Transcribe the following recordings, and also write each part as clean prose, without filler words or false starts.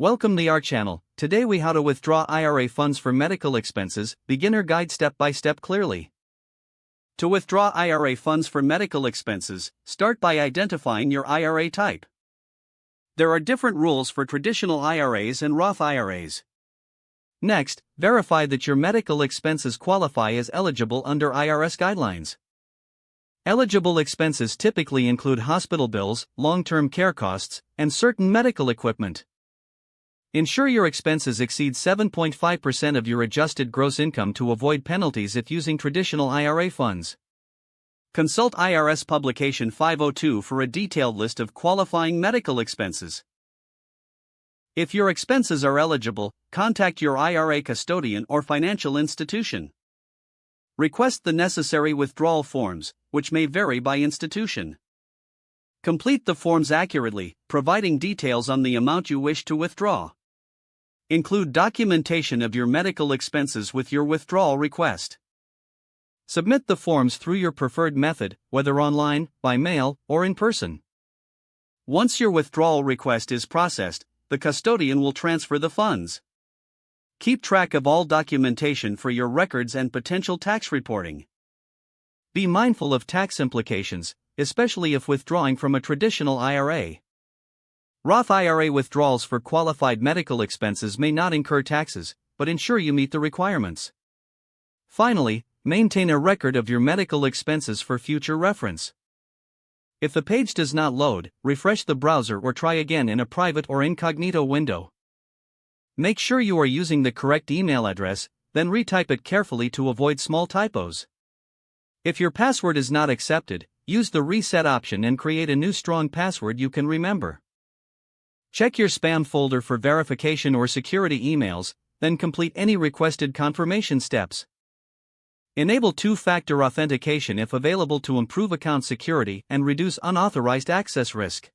Welcome to our channel. Today we how to withdraw IRA funds for medical expenses, beginner guide step by step clearly. To withdraw IRA funds for medical expenses, start by identifying your IRA type. There are different rules for traditional IRAs and Roth IRAs. Next, verify that your medical expenses qualify as eligible under IRS guidelines. Eligible expenses typically include hospital bills, long-term care costs, and certain medical equipment. Ensure your expenses exceed 7.5% of your adjusted gross income to avoid penalties if using traditional IRA funds. Consult IRS Publication 502 for a detailed list of qualifying medical expenses. If your expenses are eligible, contact your IRA custodian or financial institution. Request the necessary withdrawal forms, which may vary by institution. Complete the forms accurately, providing details on the amount you wish to withdraw. Include documentation of your medical expenses with your withdrawal request. Submit the forms through your preferred method, whether online, by mail, or in person. Once your withdrawal request is processed, the custodian will transfer the funds. Keep track of all documentation for your records and potential tax reporting. Be mindful of tax implications, especially if withdrawing from a traditional IRA. Roth IRA withdrawals for qualified medical expenses may not incur taxes, but ensure you meet the requirements. Finally, maintain a record of your medical expenses for future reference. If the page does not load, refresh the browser or try again in a private or incognito window. Make sure you are using the correct email address, then retype it carefully to avoid small typos. If your password is not accepted, use the reset option and create a new strong password you can remember. Check your spam folder for verification or security emails, then complete any requested confirmation steps. Enable two-factor authentication if available to improve account security and reduce unauthorized access risk.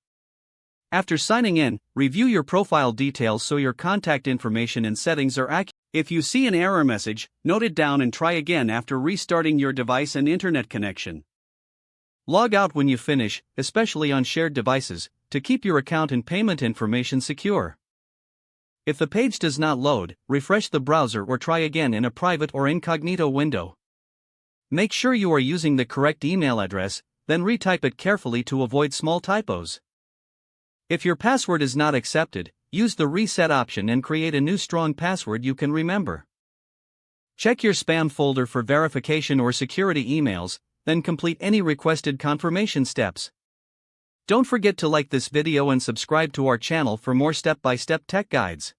After signing in, review your profile details so your contact information and settings are accurate. If you see an error message, note it down and try again after restarting your device and internet connection. Log out when you finish, especially on shared devices, to keep your account and payment information secure. If the page does not load, refresh the browser or try again in a private or incognito window. Make sure you are using the correct email address, then retype it carefully to avoid small typos. If your password is not accepted, use the reset option and create a new strong password you can remember. Check your spam folder for verification or security emails, then complete any requested confirmation steps. Don't forget to like this video and subscribe to our channel for more step-by-step tech guides.